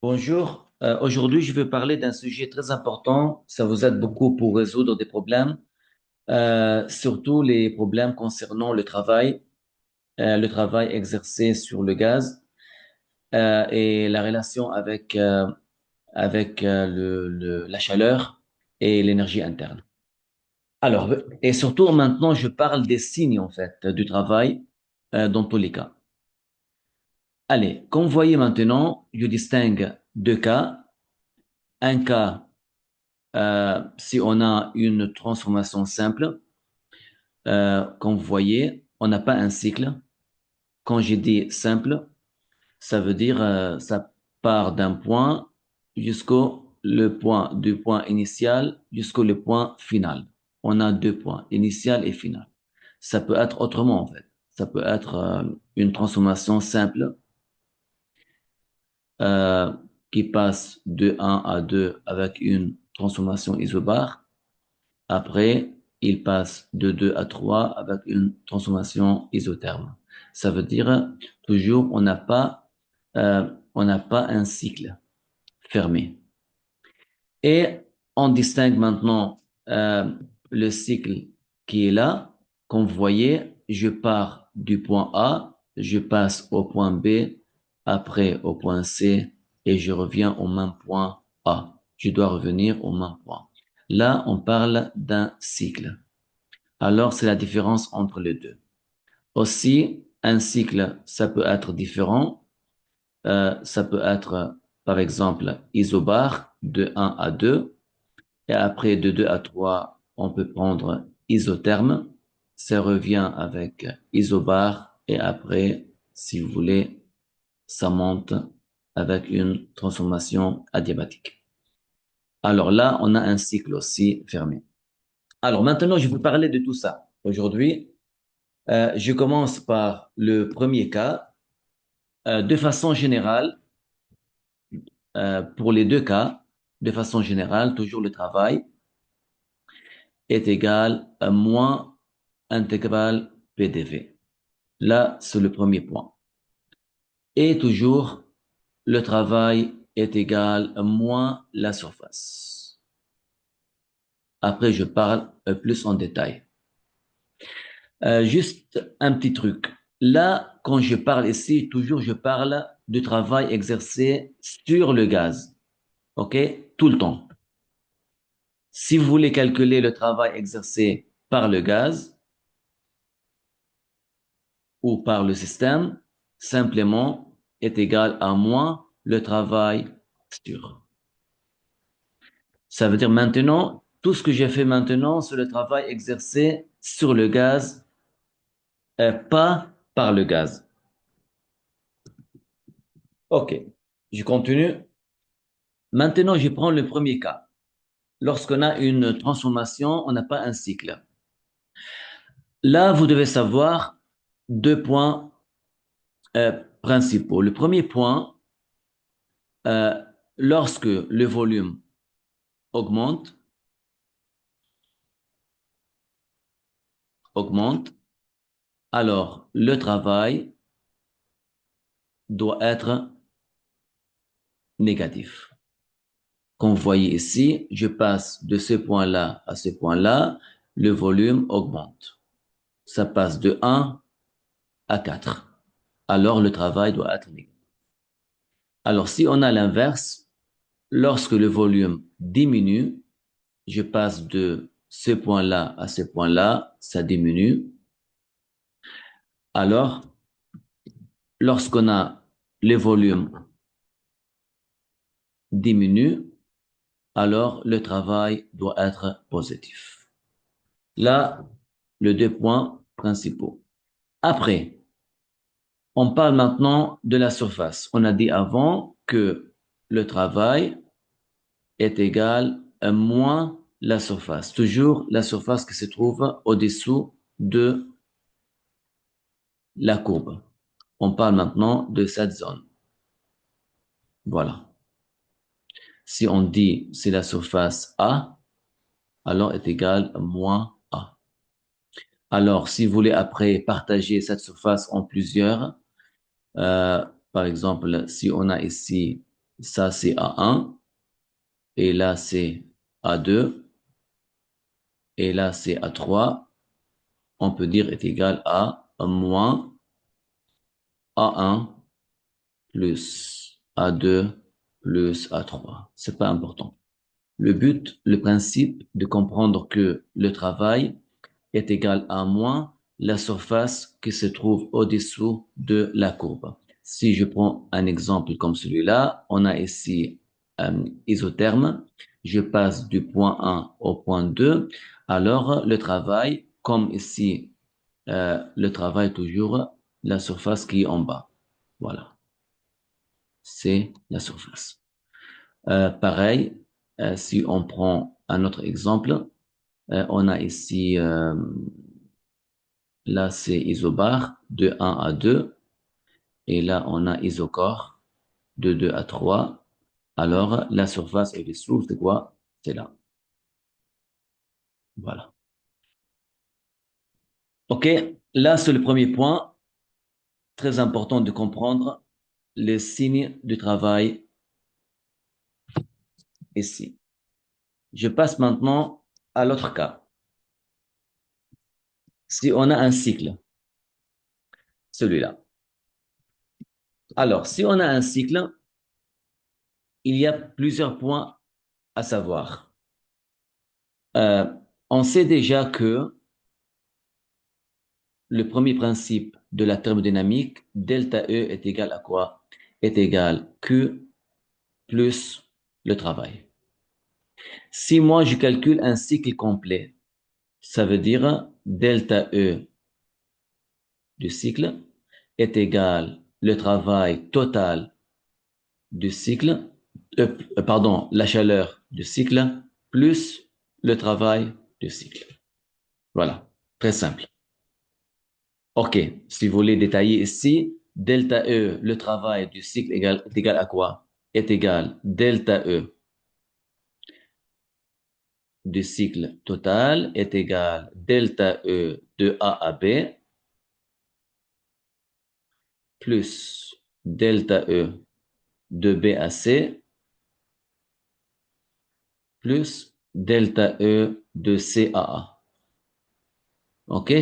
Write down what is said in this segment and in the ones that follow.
Bonjour. Aujourd'hui, je veux parler d'un sujet très important. Ça vous aide beaucoup pour résoudre des problèmes, surtout les problèmes concernant le travail exercé sur le gaz et la relation avec la chaleur et l'énergie interne. Alors, et surtout maintenant, je parle des signes en fait du travail dans tous les cas. Allez, comme vous voyez maintenant, je distingue deux cas. Un cas si on a une transformation simple, comme vous voyez, on n'a pas un cycle. Quand j'ai dit simple, ça veut dire ça part d'un point jusqu'au le point du point initial jusqu'au le point final. On a deux points, initial et final. Ça peut être autrement en fait. Ça peut être une transformation simple euh, qui passe de un à 2 avec une transformation isobare. Après, il passe de 2 à 3 avec une transformation isotherme. Ça veut dire toujours on n'a pas un cycle fermé. Et on distingue maintenant le cycle qui est là. Comme vous voyez, je pars du point A, je passe au point B, après au point C et je reviens au même point A. Je dois revenir au même point. Là, on parle d'un cycle. Alors, c'est la différence entre les deux. Aussi, un cycle, ça peut être différent. Ça peut être, par exemple, isobare de 1 à 2. Et après, de 2 à 3, on peut prendre isotherme. Ça revient avec isobare. Et après, si vous voulez, ça monte avec une transformation adiabatique. Alors là, on a un cycle aussi fermé. Alors maintenant, je vais vous parler de tout ça. Aujourd'hui, je commence par le premier cas. De façon générale, pour les deux cas, de façon générale, toujours le travail est égal à moins intégrale PDV. Là, c'est le premier point. Et toujours, le travail est égal à moins la surface. Après, je parle plus en détail. Juste un petit truc. Là, quand je parle ici, toujours je parle du travail exercé sur le gaz. OK? Tout le temps. Si vous voulez calculer le travail exercé par le gaz ou par le système, simplement est égal à moins le travail sur. Ça veut dire maintenant, tout ce que j'ai fait maintenant, c'est le travail exercé sur le gaz, pas par le gaz. OK. Je continue. Maintenant, je prends le premier cas. Lorsqu'on a une transformation, on n'a pas un cycle. Là, vous devez savoir deux points principaux. Le premier point, euh, lorsque le volume augmente, augmente, alors le travail doit être négatif. Comme vous voyez ici, je passe de ce point-là à ce point-là, le volume augmente. Ça passe de 1 à 4. Alors le travail doit être négatif. Alors si on a l'inverse, lorsque le volume diminue, je passe de ce point-là à ce point-là, ça diminue. Alors, lorsqu'on a le volume diminue, alors le travail doit être positif. Là, les deux points principaux. Après, on parle maintenant de la surface. On a dit avant que le travail est égal à moins la surface. Toujours la surface qui se trouve au-dessous de la courbe. On parle maintenant de cette zone. Voilà. Si on dit c'est la surface A, alors est égal à moins A. Alors, si vous voulez après partager cette surface en plusieurs, par exemple, si on a ici Ça, c'est A1. Et là, c'est A2. Et là, c'est A3. On peut dire est égal à moins A1 plus A2 plus A3. C'est pas important. Le but, le principe de comprendre que le travail est égal à moins la surface qui se trouve au-dessous de la courbe. Si je prends un exemple comme celui-là, on a ici un isotherme. Je passe du point 1 au point 2. Alors, le travail, comme ici, le travail toujours, la surface qui est en bas. Voilà, c'est la surface. Pareil, si on prend un autre exemple, on a ici, là c'est isobar de 1 à 2, et là on a isocore de 2 à 3. Alors la surface au-dessous, c'est quoi? C'est là. Voilà. OK, là c'est le premier point, très important de comprendre les signes du travail ici. Je passe maintenant à l'autre cas. Si on a un cycle, celui-là. Alors, si on a un cycle, il y a plusieurs points à savoir. Euh, on sait déjà que le premier principe de la thermodynamique, delta E est égal à quoi? Est égal Q plus le travail. Si moi je calcule un cycle complet, ça veut dire delta E du cycle est égal le travail total du cycle, pardon, la chaleur du cycle plus le travail du cycle. Voilà, très simple. OK, si vous voulez détailler ici, delta E, le travail du cycle est égal à quoi? Est égal delta E du cycle total est égal delta E de A à B plus delta E de B à C plus delta E de C à A. OK?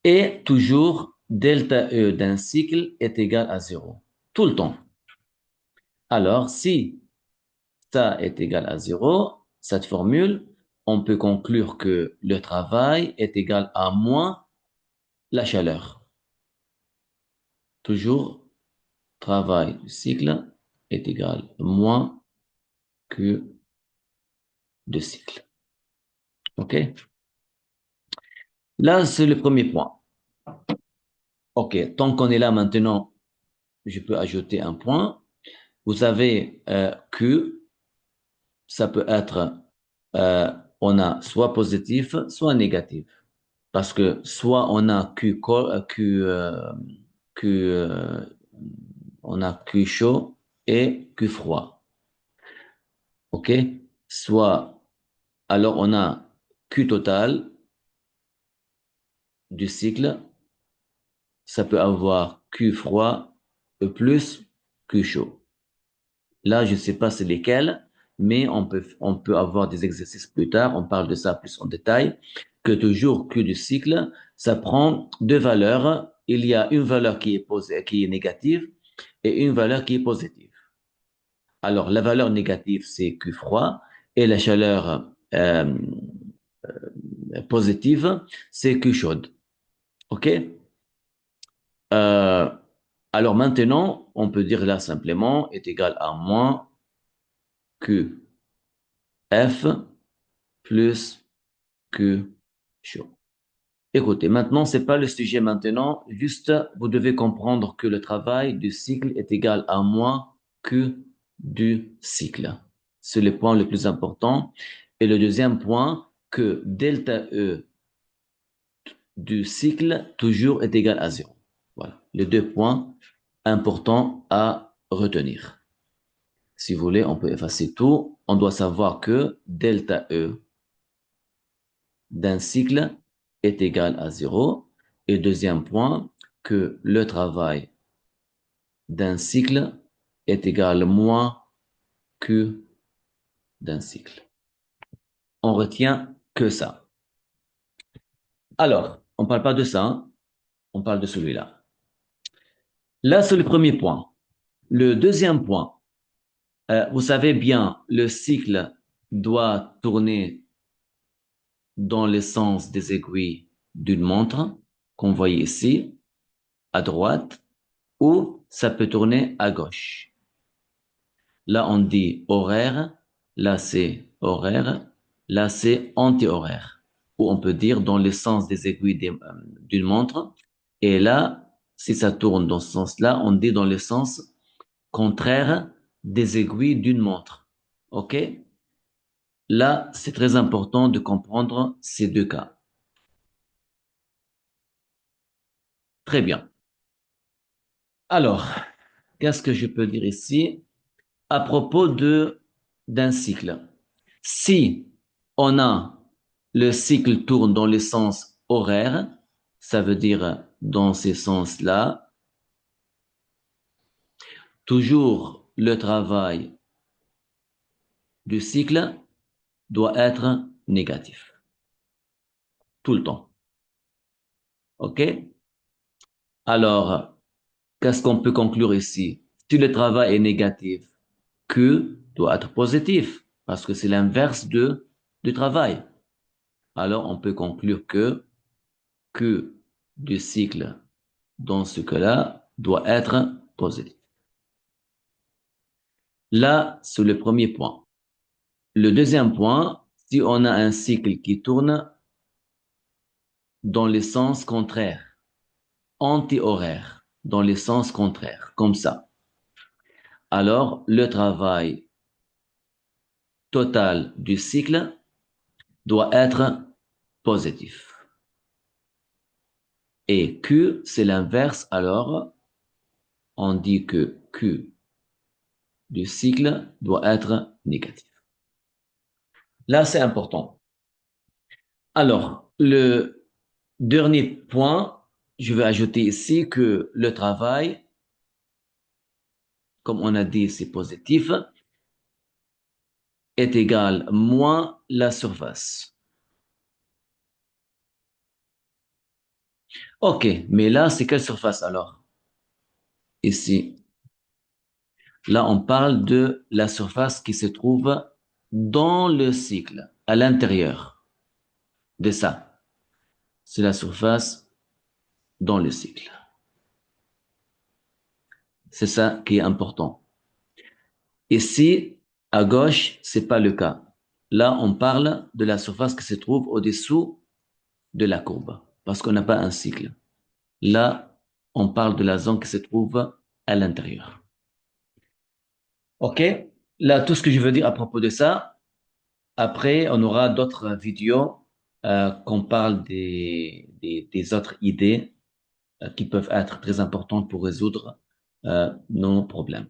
Et toujours, delta E d'un cycle est égal à zéro. Tout le temps. Alors, si ça est égal à zéro, cette formule, on peut conclure que le travail est égal à moins la chaleur. Toujours, travail du cycle est égal à moins que de cycle. OK? Là, c'est le premier point. OK, tant qu'on est là maintenant, je peux ajouter un point. Vous avez Q, ça peut être, on a soit positif, soit négatif. Parce que soit on a Q, on a Q chaud et Q froid. OK? Soit, alors on a Q total du cycle, ça peut avoir Q froid plus Q chaud. Là, je ne sais pas c'est lesquels, mais on peut avoir des exercices plus tard, on parle de ça plus en détail, que toujours Q du cycle, ça prend deux valeurs. Il y a une valeur qui est négative et une valeur qui est positive. Alors, la valeur négative, c'est Q froid et la chaleur positive, c'est Q chaude. OK? Euh, alors maintenant, on peut dire là simplement est égal à moins Q F plus Q chaud. Écoutez, maintenant, c'est pas le sujet maintenant, juste vous devez comprendre que le travail du cycle est égal à moins Q du cycle. C'est le point le plus important. Et le deuxième point, que delta E du cycle toujours est égal à zéro. Voilà, les deux points importants à retenir. Si vous voulez, on peut effacer tout. On doit savoir que delta E d'un cycle est égal à zéro. Et deuxième point, que le travail d'un cycle est égal à moins Q d'un cycle. On retient que ça. Alors, on ne parle pas de ça, hein, on parle de celui-là. Là, c'est le premier point. Le deuxième point, vous savez bien, le cycle doit tourner dans le sens des aiguilles d'une montre, qu'on voit ici, à droite, ou ça peut tourner à gauche. Là, on dit horaire, là, c'est horaire, là, c'est anti-horaire, ou on peut dire dans le sens des aiguilles d'une montre. Et là, si ça tourne dans ce sens-là, on dit dans le sens contraire des aiguilles d'une montre. OK? Là, c'est très important de comprendre ces deux cas. Très bien. Alors, qu'est-ce que je peux dire ici à propos d'un cycle? Si on a le cycle tourne dans le sens horaire, ça veut dire dans ces sens-là, toujours le travail du cycle doit être négatif, tout le temps. OK? Alors, qu'est-ce qu'on peut conclure ici? Si le travail est négatif, Q doit être positif, parce que c'est l'inverse du travail. Alors, on peut conclure que Q du cycle, dans ce cas-là, doit être positif. Là, c'est le premier point. Le deuxième point, si on a un cycle qui tourne dans le sens contraire, anti-horaire, dans le sens contraire, comme ça, alors le travail total du cycle doit être positif. Et Q, c'est l'inverse, alors on dit que Q du cycle doit être négatif. Là, c'est important. Alors, le dernier point, je vais ajouter ici que le travail, comme on a dit, c'est positif, est égal moins la surface. OK, mais là, c'est quelle surface alors? Ici. Là, on parle de la surface qui se trouve dans le cycle, à l'intérieur de ça. C'est la surface dans le cycle. C'est ça qui est important. Ici, à gauche, c'est pas le cas. Là, on parle de la surface qui se trouve au-dessous de la courbe, parce qu'on n'a pas un cycle. Là, on parle de la zone qui se trouve à l'intérieur. OK? Là, tout ce que je veux dire à propos de ça, après, on aura d'autres vidéos qu'on parle des autres idées qui peuvent être très importantes pour résoudre nos problèmes.